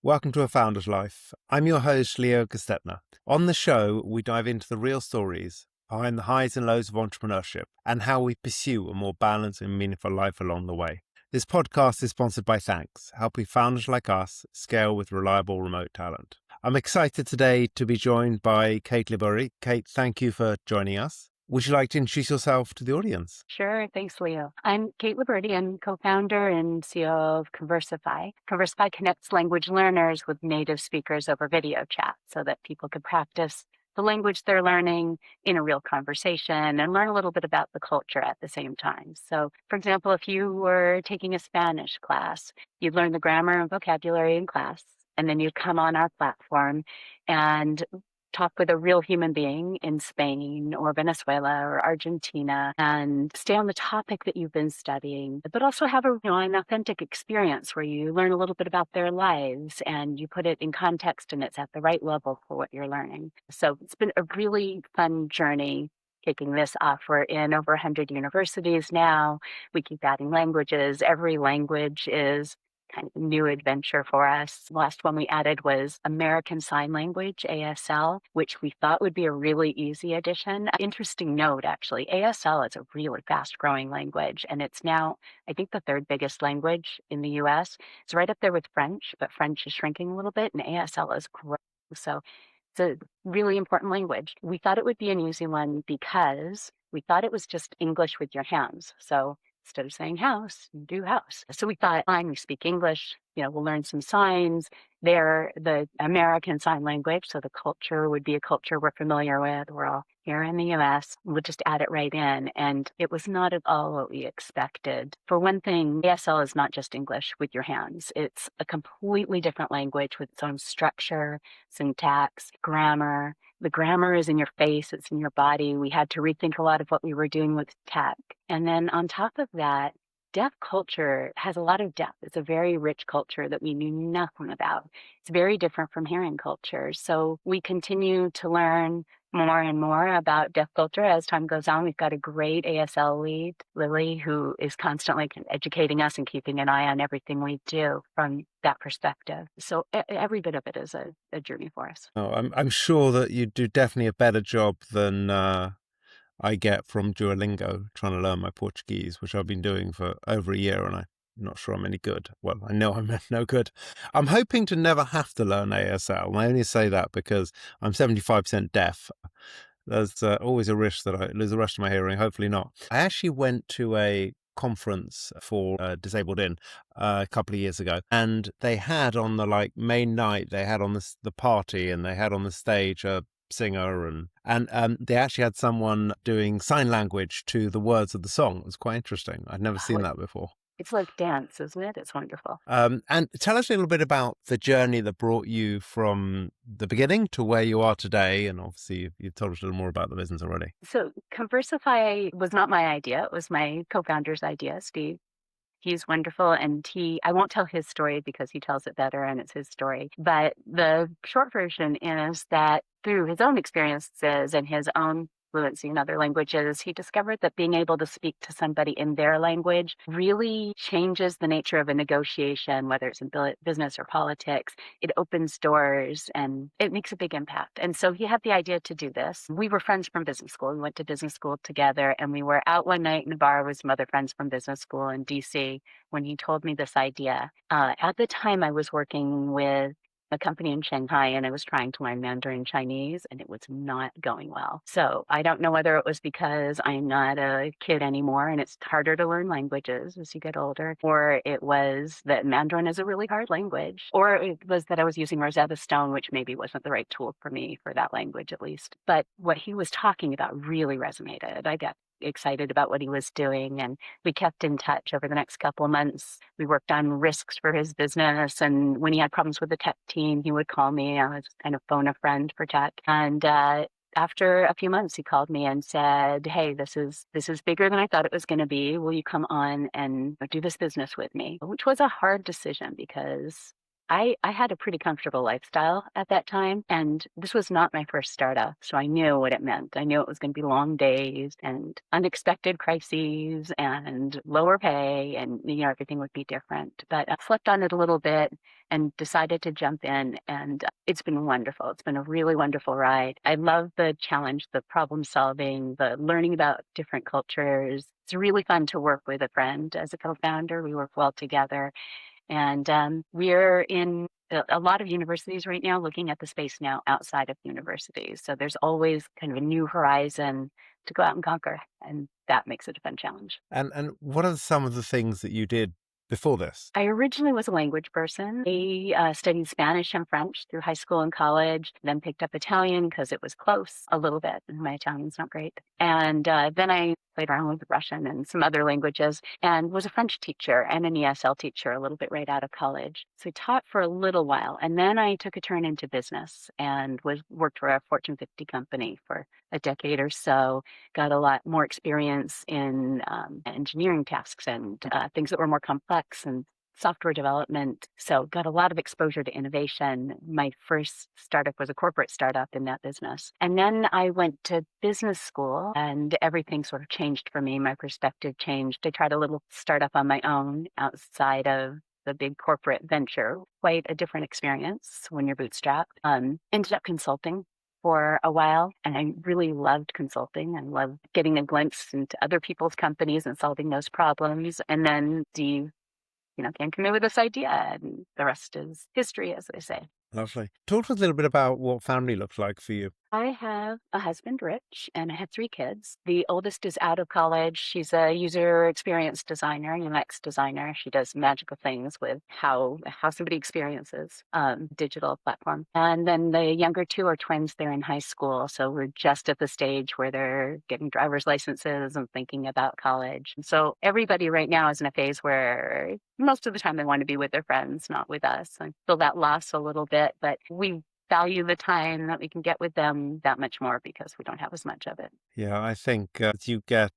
Welcome to A Founder's Life. I'm your host, Leo Gestetner. On the show, we dive into the real stories behind the highs and lows of entrepreneurship and how we pursue a more balanced and meaningful life along the way. This podcast is sponsored by Thanks, helping founders like us scale with reliable remote talent. I'm excited today to be joined by Kate Liburdi. Kate, thank you for joining us. Would you like to introduce yourself to the audience? Sure. Thanks, Leo. I'm Kate Liburdi. I'm co-founder and CEO of Conversifi. Conversifi connects language learners with native speakers over video chat so that people can practice the language they're learning in a real conversation and learn a little bit about the culture at the same time. So, for example, if you were taking a Spanish class, you'd learn the grammar and vocabulary in class, and then you'd come on our platform and talk with a real human being in Spain or Venezuela or Argentina and stay on the topic that you've been studying, but also have an authentic experience where you learn a little bit about their lives and you put it in context and it's at the right level for what you're learning. So it's been a really fun journey kicking this off. We're in over 100 universities now. We keep adding languages. Every language is kind of a new adventure for us. The last one we added was American Sign Language, ASL, which we thought would be a really easy addition. Interesting note, actually, ASL is a really fast-growing language, and it's now, I think, the third biggest language in the US. It's right up there with French, but French is shrinking a little bit, and ASL is growing. So it's a really important language. We thought it would be an easy one because we thought it was just English with your hands. So instead of saying house, you do house. So we thought, fine, we speak English, we'll learn some signs. They're the American Sign Language, so the culture would be a culture we're familiar with. We're all here in the US. We'll just add it right in. And it was not at all what we expected. For one thing, ASL is not just English with your hands. It's a completely different language with its own structure, syntax, grammar. The grammar is in your face, it's in your body. We had to rethink a lot of what we were doing with tech. And then on top of that, deaf culture has a lot of depth. It's a very rich culture that we knew nothing about. It's very different from hearing culture. So we continue to learn more and more about deaf culture as time goes on. We've got a great ASL lead, Lily, who is constantly educating us and keeping an eye on everything we do from that perspective. So every bit of it is a journey for us. Oh, I'm sure that you do definitely a better job than I get from Duolingo trying to learn my Portuguese, which I've been doing for over a year, and I'm not sure I'm any good. Well, I know I'm no good. I'm hoping to never have to learn ASL. I only say that because I'm 75% deaf. There's always a risk that I lose the rest of my hearing. Hopefully not. I actually went to a conference for Disabled In a couple of years ago, and they had on the main night, they had on the party, and they had on the stage a singer, and they actually had someone doing sign language to the words of the song. It was quite interesting. I'd never seen that before. It's like dance, isn't it? It's wonderful. And tell us a little bit about the journey that brought you from the beginning to where you are today. And obviously, you've told us a little more about the business already. So Conversifi was not my idea. It was my co-founder's idea, Steve. He's wonderful, and I won't tell his story because he tells it better and it's his story. But the short version is that through his own experiences and his own fluency in other languages, he discovered that being able to speak to somebody in their language really changes the nature of a negotiation, whether it's in business or politics. It opens doors and it makes a big impact. And so he had the idea to do this. We were friends from business school. We went to business school together, and we were out one night in a bar with some other friends from business school in DC when he told me this idea. At the time, I was working with a company in Shanghai, and I was trying to learn Mandarin Chinese, and it was not going well. So I don't know whether it was because I'm not a kid anymore and it's harder to learn languages as you get older, or it was that Mandarin is a really hard language, or it was that I was using Rosetta Stone, which maybe wasn't the right tool for me for that language at least. But what he was talking about really resonated. I got excited about what he was doing, and we kept in touch over the next couple of months. We worked on risks for his business, and when he had problems with the tech team, he would call me. I was kind of phone a friend for tech. And after a few months, he called me and said, "Hey, this is bigger than I thought it was going to be. Will you come on and do this business with me?" Which was a hard decision because I had a pretty comfortable lifestyle at that time, and this was not my first startup, so I knew what it meant. I knew it was going to be long days and unexpected crises and lower pay, and everything would be different. But I slept on it a little bit and decided to jump in, and it's been wonderful. It's been a really wonderful ride. I love the challenge, the problem solving, the learning about different cultures. It's really fun to work with a friend as a co-founder. We work well together. And we're in a lot of universities right now looking at the space now outside of universities. So there's always kind of a new horizon to go out and conquer. And that makes it a fun challenge. And what are some of the things that you did before this? I originally was a language person. I studied Spanish and French through high school and college, then picked up Italian because it was close a little bit. And my Italian's not great. And then I played around with Russian and some other languages and was a French teacher and an ESL teacher a little bit right out of college. So I taught for a little while. And then I took a turn into business and worked for a Fortune 50 company for a decade or so. Got a lot more experience in engineering tasks and things that were more complex and software development. So got a lot of exposure to innovation. My first startup was a corporate startup in that business. And then I went to business school and everything sort of changed for me. My perspective changed. I tried a little startup on my own outside of the big corporate venture. Quite a different experience when you're bootstrapped. Ended up consulting for a while, and I really loved consulting and loved getting a glimpse into other people's companies and solving those problems. And then Steve, came to me with this idea, and the rest is history, as they say. Lovely. Talk to us a little bit about what family looks like for you. I have a husband, Rich, and I have 3 kids. The oldest is out of college. She's a user experience designer, UX designer. She does magical things with how somebody experiences digital platform. And then the younger 2 are twins. They're in high school, so we're just at the stage where they're getting driver's licenses and thinking about college. And so everybody right now is in a phase where most of the time they want to be with their friends, not with us. I feel that loss a little bit, but we value the time that we can get with them that much more because we don't have as much of it. Yeah, I think as you get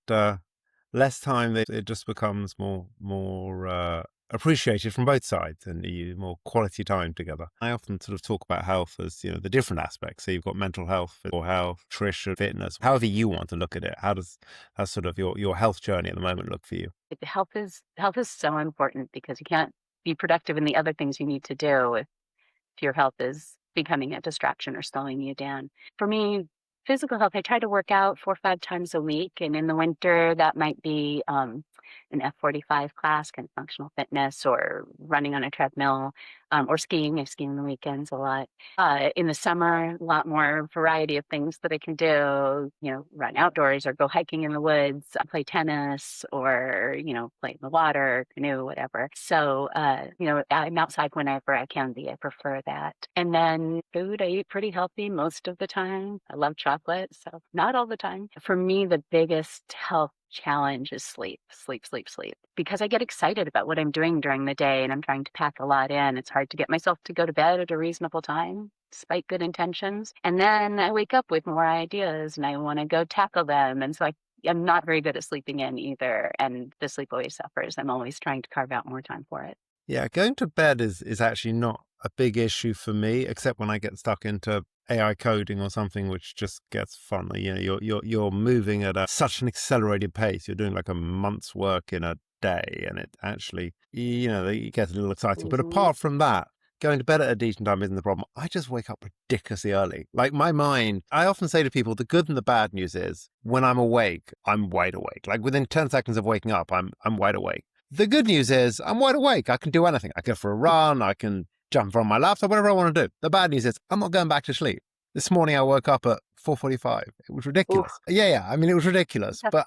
less time, it just becomes more appreciated from both sides, and you more quality time together. I often sort of talk about health as the different aspects. So you've got mental health, physical health, nutrition, fitness. However you want to look at it, how's sort of your health journey at the moment look for you? Health is so important because you can't be productive in the other things you need to do if your health is becoming a distraction or slowing you down. For me, physical health, I try to work out 4 or 5 times a week. And in the winter, that might be an F45 class, kind of functional fitness, or running on a treadmill, or skiing. I ski on the weekends a lot. In the summer, a lot more variety of things that I can do, run outdoors or go hiking in the woods, play tennis or, play in the water, canoe, whatever. So, I'm outside whenever I can be. I prefer that. And then food, I eat pretty healthy most of the time. I love chocolate, so not all the time. For me, the biggest health challenge is sleep, sleep, sleep, sleep. Because I get excited about what I'm doing during the day and I'm trying to pack a lot in. It's hard to get myself to go to bed at a reasonable time, despite good intentions. And then I wake up with more ideas and I want to go tackle them. And so I'm not very good at sleeping in either. And the sleep always suffers. I'm always trying to carve out more time for it. Yeah, going to bed is actually not a big issue for me, except when I get stuck into AI coding or something, which just gets fun. You're moving at such an accelerated pace. You're doing like a month's work in a day, and it actually, it gets a little exciting. But Mm-hmm. apart from that, going to bed at a decent time isn't the problem. I just wake up ridiculously early. Like my mind, I often say to people, the good and the bad news is when I'm awake, I'm wide awake. Like within 10 seconds of waking up, I'm wide awake. The good news is I'm wide awake. I can do anything. I go for a run. I can jump from my laptop, whatever I want to do. The bad news is I'm not going back to sleep. This morning I woke up at 4:45. It was Ooh, ridiculous. Yeah. I mean, it was ridiculous. But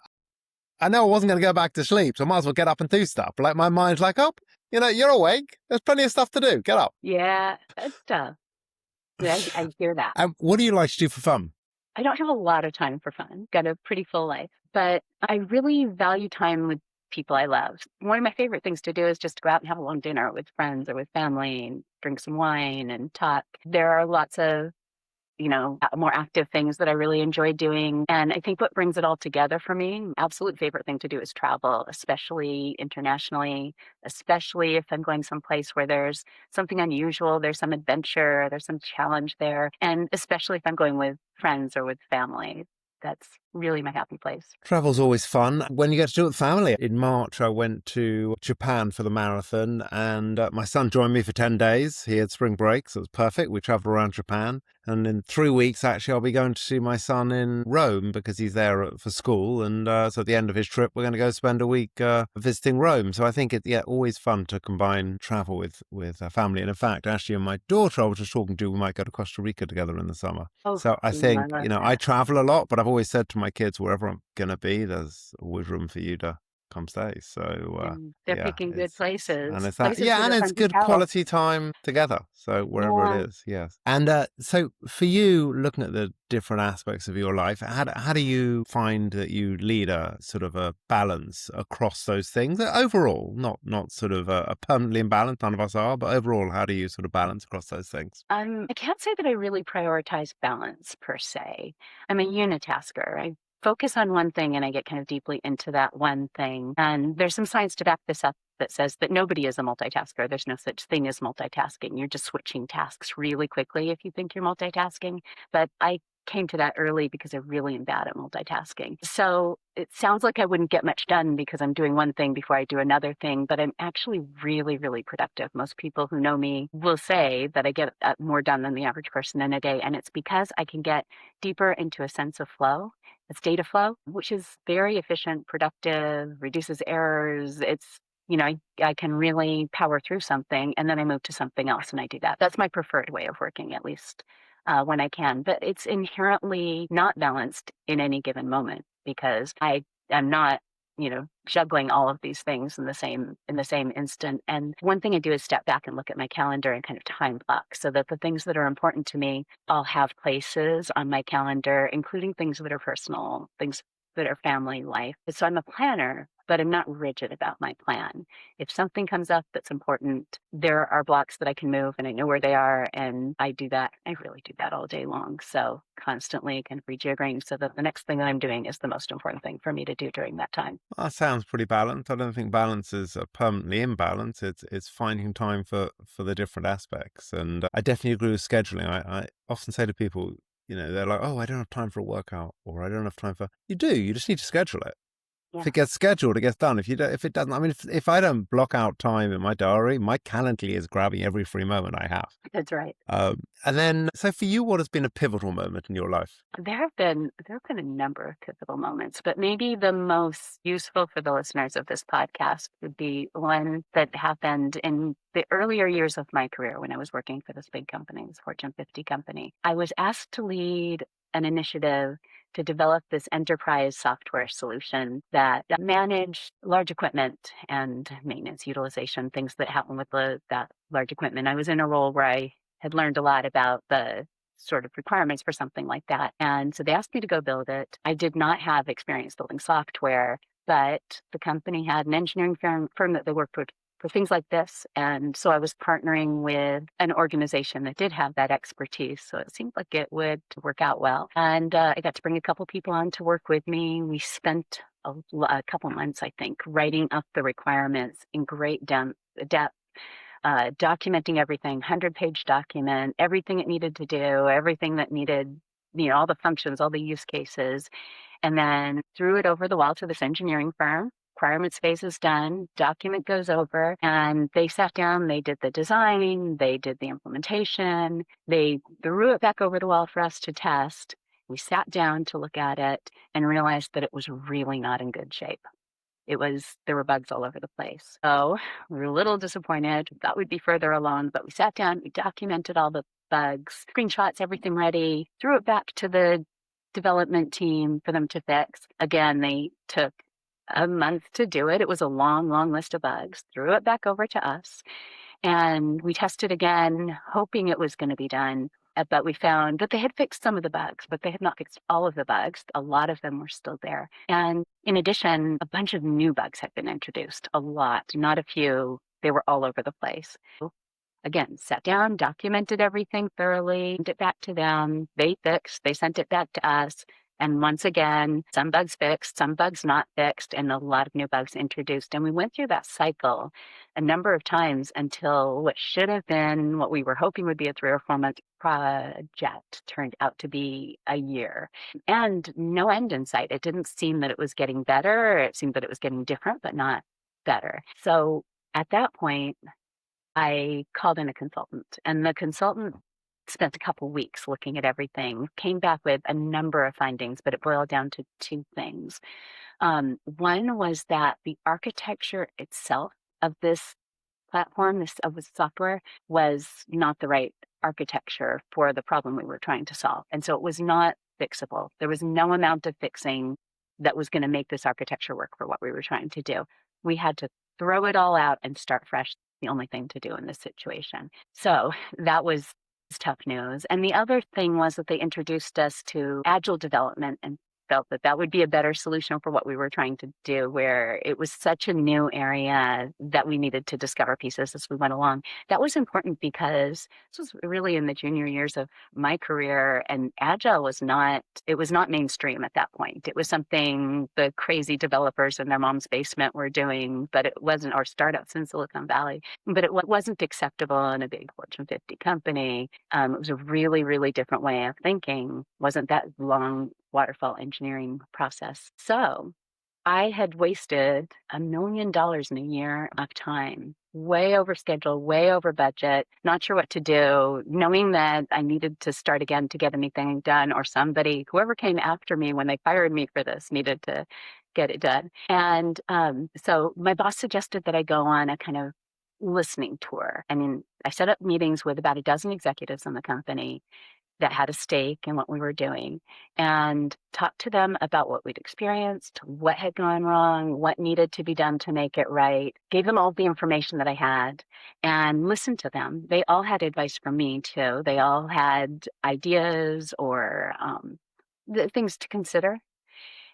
I know I wasn't going to go back to sleep, so I might as well get up and do stuff. Like my mind's like, oh, you're awake. There's plenty of stuff to do. Get up. yeah, that's tough. Yeah, I hear that. And what do you like to do for fun? I don't have a lot of time for fun. Got a pretty full life, but I really value time with people I love. One of my favorite things to do is just go out and have a long dinner with friends or with family and drink some wine and talk. There are lots of more active things that I really enjoy doing. And I think what brings it all together for me, absolute favorite thing to do is travel, especially internationally, especially if I'm going someplace where there's something unusual, there's some adventure, there's some challenge there. And especially if I'm going with friends or with family, that's really my happy place. Travel's always fun when you get to do it with family. In March, I went to Japan for the marathon, and my son joined me for 10 days. He had spring break, so it was perfect. We traveled around Japan. And in 3 weeks, actually, I'll be going to see my son in Rome because he's there for school. And so at the end of his trip, we're going to go spend a week visiting Rome. So I think it's always fun to combine travel with family. And in fact, actually, my daughter, I was just talking to, we might go to Costa Rica together in the summer. Oh, So I I think, love I that. travel a lot, but I've always said to my kids, wherever I'm going to be, there's always room for you to come stay. So, And they're yeah, picking good and places, it's that, places yeah, that and are it's fun to good tell. quality time together. So wherever it Yeah. is, yes. And so for you, looking at the different aspects of your life, how do you find that you lead a sort of a balance across those things overall? Not sort of a permanently imbalanced, none of us are, but overall, how do you sort of balance across those things? I can't say that I really prioritize balance per se. I'm a unitasker. I focus on one thing and I get kind of deeply into that one thing. And there's some science to back this up that says that nobody is a multitasker. There's no such thing as multitasking. You're just switching tasks really quickly if you think you're multitasking. But I came to that early because I really am bad at multitasking. So it sounds like I wouldn't get much done because I'm doing one thing before I do another thing, but I'm actually really, really productive. Most people who know me will say that I get more done than the average person in a day. And it's because I can get deeper into a sense of flow. It's data flow, which is very efficient, productive, reduces errors. I can really power through something and then I move to something else and I do that. That's my preferred way of working, at least when I can. But it's inherently not balanced in any given moment because I am not, juggling all of these things in the same instant. And one thing I do is step back and look at my calendar and kind of time block so that the things that are important to me, I'll have places on my calendar, including things that are personal, things that are family life. So I'm a planner, but I'm not rigid about my plan. If something comes up that's important, there are blocks that I can move and I know where they are. And I do that. I really do that all day long. So constantly kind of rejiggering so that the next thing that I'm doing is the most important thing for me to do during that time. That sounds pretty balanced. I don't think balance is permanently imbalance. It's finding time for the different aspects. And I definitely agree with scheduling. I often say to people, they're like, "Oh, I don't have time for a workout," or "I don't have time for." You do. You just need to schedule it. If Yeah, it gets scheduled, it gets done. If it doesn't, I mean, if I don't block out time in my diary, my Calendly is grabbing every free moment I have. that's right. And then, so for you, what has been a pivotal moment in your life? There have been a number of pivotal moments, but maybe the most useful for the listeners of this podcast would be one that happened in the earlier years of my career when I was working for this big company, this Fortune 50 company. I was asked to lead an initiative to develop this enterprise software solution that managed large equipment and maintenance utilization, things that happen with that large equipment. I was in a role where I had learned a lot about the sort of requirements for something like that. And so they asked me to go build it. I did not have experience building software, but the company had an engineering firm that they worked with for things like this. And so I was partnering with an organization that did have that expertise. So it seemed like it would work out well. And I got to bring a couple people on to work with me. We spent a couple months, I think, writing up the requirements in great depth, documenting everything, 100-page document, everything it needed to do, everything that needed, all the functions, all the use cases, and then threw it over the wall to this engineering firm. Requirements phase is done, document goes over, and they sat down, they did the design, they did the implementation, they threw it back over the wall for us to test. We sat down to look at it and realized that it was really not in good shape. There were bugs all over the place. So we were a little disappointed. We thought we'd be further along, but we sat down, we documented all the bugs, screenshots, everything ready, threw it back to the development team for them to fix. Again, they took a month to do it. It was a long, long list of bugs, threw it back over to us. And we tested again, hoping it was going to be done. But we found that they had fixed some of the bugs, but they had not fixed all of the bugs. A lot of them were still there. And in addition, a bunch of new bugs had been introduced, a lot, not a few. They were all over the place. again, sat down, documented everything thoroughly, sent it back to them. They fixed, they sent it back to us. And once again, some bugs fixed, some bugs not fixed, and a lot of new bugs introduced. And we went through that cycle a number of times until what should have been what we were hoping would be a 3 or 4 month project turned out to be a year, and no end in sight. It didn't seem that it was getting better. It seemed that it was getting different, but not better. So at that point, I called in a consultant, and the consultant spent a couple weeks looking at everything, came back with a number of findings, but it boiled down to two things. One was that the architecture itself of this platform, this of the software, was not the right architecture for the problem we were trying to solve. And so it was not fixable. There was no amount of fixing that was going to make this architecture work for what we were trying to do. We had to throw it all out and start fresh, the only thing to do in this situation. So that was tough news. And the other thing was that they introduced us to agile development and felt that that would be a better solution for what we were trying to do, where it was such a new area that we needed to discover pieces as we went along. That was important because this was really in the junior years of my career, and agile was not, it was not mainstream at that point. It was something the crazy developers in their mom's basement were doing, but it wasn't, or startups in Silicon Valley, but it wasn't acceptable in a big Fortune 50 company. It was a really, really different way of thinking. Wasn't that long waterfall engineering process. So I had wasted $1 million in a year of time, way over schedule, way over budget, not sure what to do, knowing that I needed to start again to get anything done, or somebody, whoever came after me when they fired me for this, needed to get it done. And so my boss suggested that I go on a kind of listening tour. I mean, I set up meetings with about a dozen executives in the company that had a stake in what we were doing, and talked to them about what we'd experienced, what had gone wrong, what needed to be done to make it right, gave them all the information that I had, and listened to them. They all had advice from me too. They all had ideas or things to consider,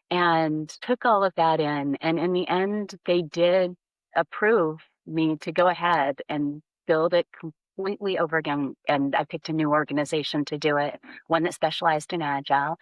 and took all of that in. And in the end, they did approve me to go ahead and build it completely over again. And I picked a new organization to do it, one that specialized in agile.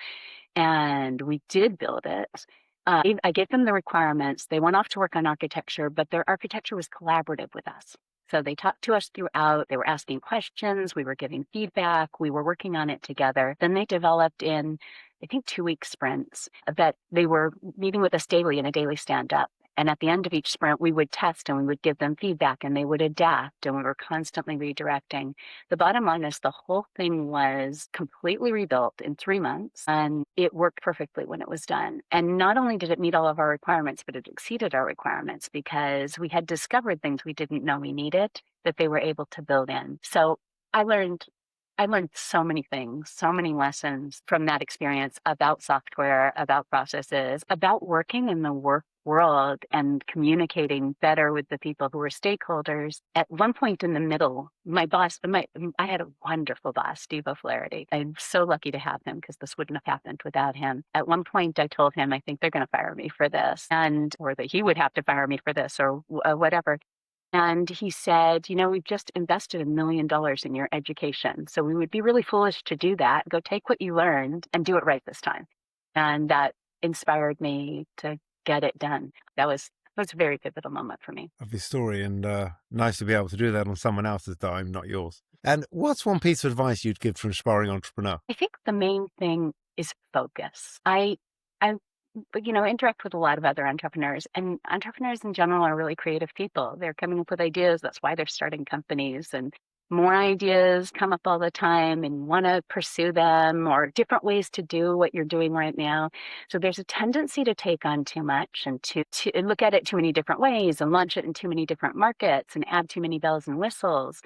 And we did build it. I gave them the requirements. They went off to work on architecture, but their architecture was collaborative with us. So they talked to us throughout. They were asking questions. We were giving feedback. We were working on it together. Then they developed in, I think, 2-week sprints that they were meeting with us daily in a daily stand-up. And at the end of each sprint, we would test and we would give them feedback, and they would adapt, and we were constantly redirecting. The bottom line is the whole thing was completely rebuilt in 3 months, and it worked perfectly when it was done. And not only did it meet all of our requirements, but it exceeded our requirements because we had discovered things we didn't know we needed that they were able to build in. So I learned so many things, so many lessons from that experience about software, about processes, about working in the work world and communicating better with the people who were stakeholders. At one point in the middle, my boss, I had a wonderful boss, Steve O'Flaherty. I'm so lucky to have him because this wouldn't have happened without him. At one point, I told him, I think they're going to fire me for this, or that he would have to fire me for this, or whatever. And he said, we've just invested $1 million in your education. So we would be really foolish to do that. Go take what you learned and do it right this time. And that inspired me to get it done. That was a very pivotal moment for me. Lovely story, and nice to be able to do that on someone else's dime, not yours. And what's one piece of advice you'd give to an aspiring entrepreneur? I think the main thing is focus. I interact with a lot of other entrepreneurs, and entrepreneurs in general are really creative people. They're coming up with ideas. That's why they're starting companies, and more ideas come up all the time and want to pursue them, or different ways to do what you're doing right now. So there's a tendency to take on too much and to look at it too many different ways and launch it in too many different markets and add too many bells and whistles,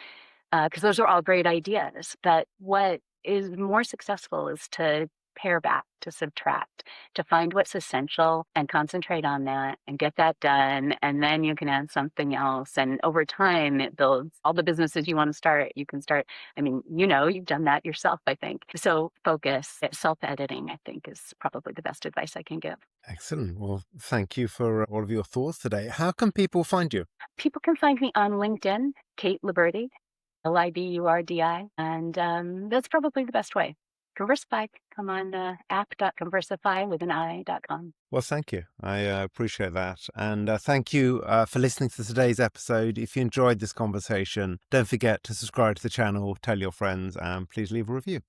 because those are all great ideas. But what is more successful is to pare back, to subtract, to find what's essential and concentrate on that and get that done. And then you can add something else. And over time, it builds all the businesses you want to start. You can start. I mean, you've done that yourself, I think. So focus, self-editing, I think, is probably the best advice I can give. Excellent. Well, thank you for all of your thoughts today. How can people find you? People can find me on LinkedIn, Kate Liburdi. Liburdi, and that's probably the best way. Conversify, come on app.conversify with an I.com. Well, thank you. I appreciate that. And thank you for listening to today's episode. If you enjoyed this conversation, don't forget to subscribe to the channel, tell your friends, and please leave a review.